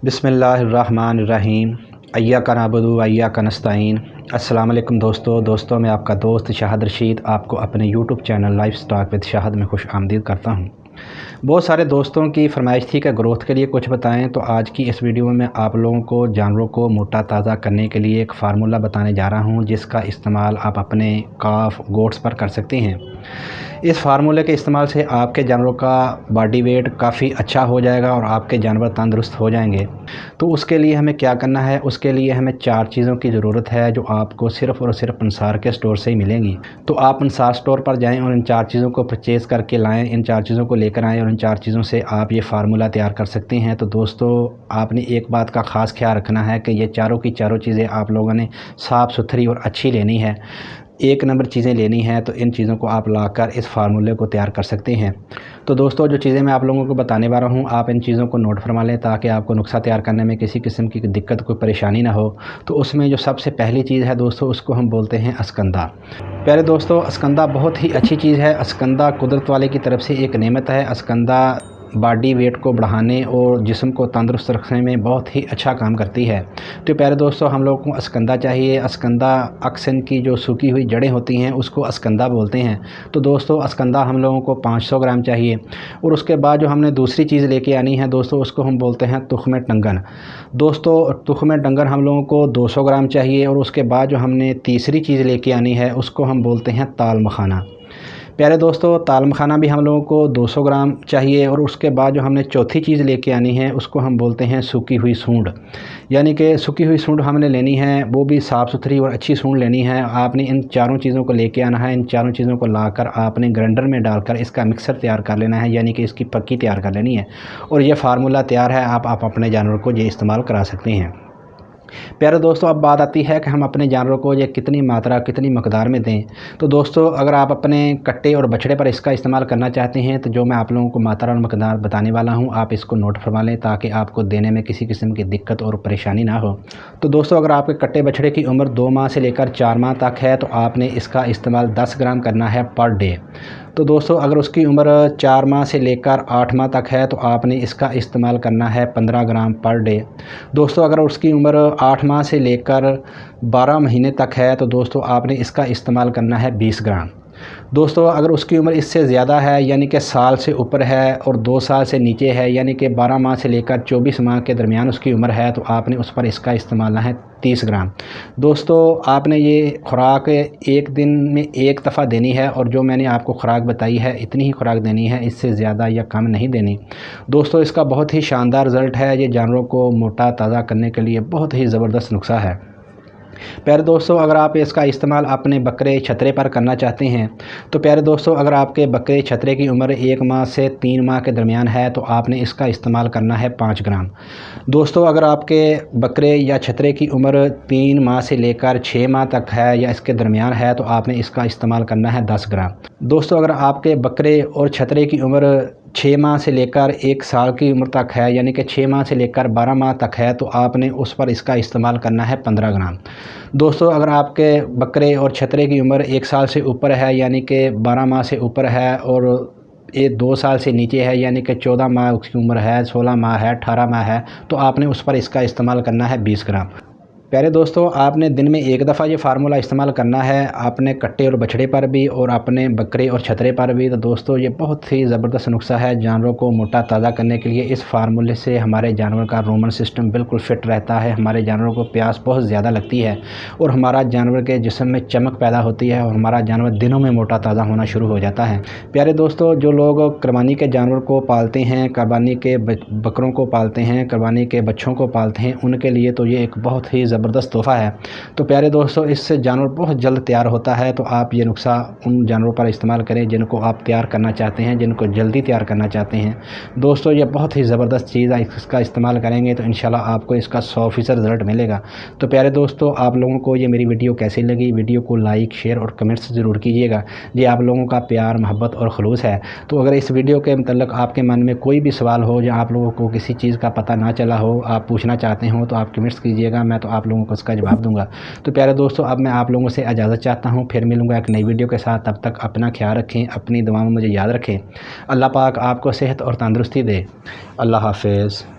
बिस्मिल्लाहिर्रहमानिर्रहीम। अय्याका नअबुदु व अय्याका नस्तईन। अस्सलाम वालेकुम दोस्तों, मैं आपका दोस्त शाहिद रशीद आपको अपने YouTube channel life stock with Shahid में खुश आमदीद करता हूँ। बहुत सारे दोस्तों की फरमाइश थी कि ग्रोथ के लिए कुछ बताएं, तो आज की इस वीडियो में मैं आप लोगों को जानवरों को मोटा ताज़ा करने के लिए एक फार्मूला बताने जा रहा हूं, जिसका इस्तेमाल आप अपने काफ गोट्स पर कर सकते हैं। इस फार्मूले के इस्तेमाल से आपके जानवरों का बॉडी वेट काफ़ी अच्छा हो जाएगा और आपके जानवर तंदुरुस्त हो जाएंगे। तो उसके लिए हमें क्या करना है, उसके लिए हमें 4 चीज़ों की ज़रूरत है जो आपको सिर्फ़ और सिर्फ पंसार के स्टोर से ही मिलेंगी। तो आप पंसार स्टोर पर जाएं और इन 4 चीज़ों को परचेज़ करके लाएं, इन 4 चीज़ों को लेकर आएँ और इन 4 चीज़ों से आप ये फार्मूला तैयार कर सकते हैं। तो दोस्तों, आपने एक बात का ख़ास ख्याल रखना है कि ये चारों की चारों चीज़ें आप लोगों ने साफ़ सुथरी और अच्छी लेनी है, एक नंबर चीज़ें लेनी हैं। तो इन चीज़ों को आप लाकर इस फार्मूले को तैयार कर सकते हैं। तो दोस्तों, जो चीज़ें मैं आप लोगों को बताने वाला हूँ, आप इन चीज़ों को नोट फरमा लें ताकि आपको नुस्खा तैयार करने में किसी किस्म की दिक्कत, कोई परेशानी ना हो। तो उसमें जो सबसे पहली चीज़ है दोस्तों, उसको हम बोलते हैं अस्कंदा। प्यारे दोस्तों, अस्कंदा बहुत ही अच्छी चीज़ है। अस्कंदा कुदरत वाले की तरफ से एक नेमत है। अस्कंदा बॉडी वेट को बढ़ाने और जिस्म को तंदुरुस्त रखने में बहुत ही अच्छा काम करती है। तो प्यारे दोस्तों, हम लोगों को अस्कंदा चाहिए। अस्कंदा अक्सन की जो सूखी हुई जड़ें होती हैं उसको अस्कंदा बोलते हैं। तो दोस्तों, अस्कंदा हम लोगों को 500 ग्राम चाहिए। और उसके बाद जो हमने दूसरी चीज़ लेके आनी है दोस्तों, उसको हम बोलते हैं तुख़्म टंगन। दोस्तों, तुख़्म टंगन हम लोगों को 200 ग्राम चाहिए। और उसके बाद जो हमने तीसरी चीज़ लेके आनी है उसको हम बोलते हैं ताल मखाना। प्यारे दोस्तों, ताल मखाना भी हम लोगों को 200 ग्राम चाहिए। और उसके बाद जो हमने चौथी चीज़ लेके आनी है उसको हम बोलते हैं सूखी हुई सूंड। यानी कि सूखी हुई सूंड हमने लेनी है, वो भी साफ़ सुथरी और अच्छी सूंड लेनी है। आपने इन चारों चीज़ों को लेके आना है। इन चारों चीज़ों को लाकर आपने ग्राइंडर में डालकर इसका मिक्सर तैयार कर लेना है, यानी कि इसकी पक्की तैयार कर लेनी है। और ये फार्मूला तैयार है, आप अपने जानवर को ये इस्तेमाल करा सकते हैं। प्यारे दोस्तों, अब बात आती है कि हम अपने जानवरों को ये कितनी मात्रा, कितनी मकदार में दें। तो दोस्तों, अगर आप अपने कट्टे और बछड़े पर इसका इस्तेमाल करना चाहते हैं, तो जो मैं आप लोगों को मात्रा और मकदार बताने वाला हूं, आप इसको नोट फरमा लें ताकि आपको देने में किसी किस्म की दिक्कत और परेशानी ना हो। तो दोस्तों, अगर आपके कट्टे बछड़े की उम्र 2 माह से लेकर 4 माह तक है, तो आपने इसका इस्तेमाल 10 ग्राम करना है पर डे। तो दोस्तों, अगर उसकी उम्र 4 माह से लेकर 8 माह तक है, तो आपने इसका इस्तेमाल करना है 15 ग्राम पर डे। दोस्तों, अगर उसकी उम्र 8 माह से लेकर 12 महीने तक है, तो दोस्तों आपने इसका इस्तेमाल करना है 20 ग्राम। दोस्तों, अगर उसकी उम्र इससे ज़्यादा है, यानी कि साल से ऊपर है, और 2 साल से नीचे है, यानी कि 12 माह से लेकर 24 माह के दरमियान उसकी उम्र है, तो आपने उस पर इसका इस्तेमाल है 30 ग्राम। दोस्तों, आपने ये खुराक एक दिन में एक दफ़ा देनी है, और जो मैंने आपको खुराक बताई है इतनी ही खुराक देनी है, इससे ज़्यादा या कम नहीं देनी। दोस्तों, इसका बहुत ही शानदार रिज़ल्ट है। ये जानवरों को मोटा ताज़ा करने के लिए बहुत ही ज़बरदस्त नुस्खा है। प्यारे दोस्तों, अगर आप इसका इस्तेमाल अपने बकरे छतरे पर करना चाहते हैं, तो प्यारे दोस्तों, अगर आपके बकरे छतरे की उम्र 1 माह से 3 माह के दरमियान है, तो आपने इसका इस्तेमाल करना है 5 ग्राम। दोस्तों, अगर आपके बकरे या छतरे की उम्र 3 माह से लेकर 6 माह तक है या इसके दरमियान है, तो आपने इसका इस्तेमाल करना है 10 ग्राम। दोस्तों, अगर आपके बकरे और छतरे की उम्र 6 माह से लेकर 1 साल की उम्र तक है, यानी कि 6 माह से लेकर 12 माह तक है, तो आपने उस पर इसका इस्तेमाल करना है 15 ग्राम। दोस्तों, अगर आपके बकरे और छतरे की उम्र 1 साल से ऊपर है, यानी कि 12 माह से ऊपर है, और ये 2 साल से नीचे है, यानी कि 14 माह उसकी उम्र है, 16 माह है, 18 माह है, तो आपने उस पर इसका इस्तेमाल करना है 20 ग्राम। प्यारे दोस्तों, आपने दिन में एक दफ़ा ये फार्मूला इस्तेमाल करना है, आपने कट्टे और बछड़े पर भी और अपने बकरे और छतरे पर भी। तो दोस्तों, ये बहुत ही ज़बरदस्त नुस्खा है जानवरों को मोटा ताज़ा करने के लिए। इस फार्मूले से हमारे जानवर का रोमन सिस्टम बिल्कुल फ़िट रहता है, हमारे जानवरों को प्यास बहुत ज़्यादा लगती है, और हमारा जानवर के जिस्म में चमक पैदा होती है, और हमारा जानवर दिनों में मोटा ताज़ा होना शुरू हो जाता है। प्यारे दोस्तों, जो लोग कुर्बानी के जानवर को पालते हैं, कुर्बानी के बकरों को पालते हैं, कुर्बानी के बच्चों को पालते हैं, उनके लिए तो ये एक बहुत ही ज़बरदस्त तोहफ़ा है। तो प्यारे दोस्तों, इससे जानवर बहुत जल्द तैयार होता है। तो आप ये नुस्खा उन जानवरों पर इस्तेमाल करें जिनको आप तैयार करना चाहते हैं, जिनको जल्दी तैयार करना चाहते हैं। दोस्तों, ये बहुत ही ज़बरदस्त चीज़ है, इसका इस्तेमाल करेंगे तो इंशाल्लाह आपको इसका 100% रिज़ल्ट मिलेगा। तो प्यारे दोस्तों, आप लोगों को ये मेरी वीडियो कैसी लगी? वीडियो को लाइक, शेयर और कमेंट्स ज़रूर कीजिएगा। ये आप लोगों का प्यार, मोहब्बत और खुलूस है। तो अगर इस वीडियो के मतलब आपके मन में कोई भी सवाल हो या आप लोगों को किसी चीज़ का पता ना चला हो, आप पूछना चाहते हो, तो आप कमेंट्स कीजिएगा, मैं तो आप लोगों को इसका जवाब दूंगा। तो प्यारे दोस्तों, अब मैं आप लोगों से इजाज़त चाहता हूँ, फिर मिलूँगा एक नई वीडियो के साथ। तब तक अपना ख्याल रखें, अपनी दुआओं में मुझे याद रखें। अल्लाह पाक आपको सेहत और तंदुरुस्ती दे। अल्लाह हाफ़िज़।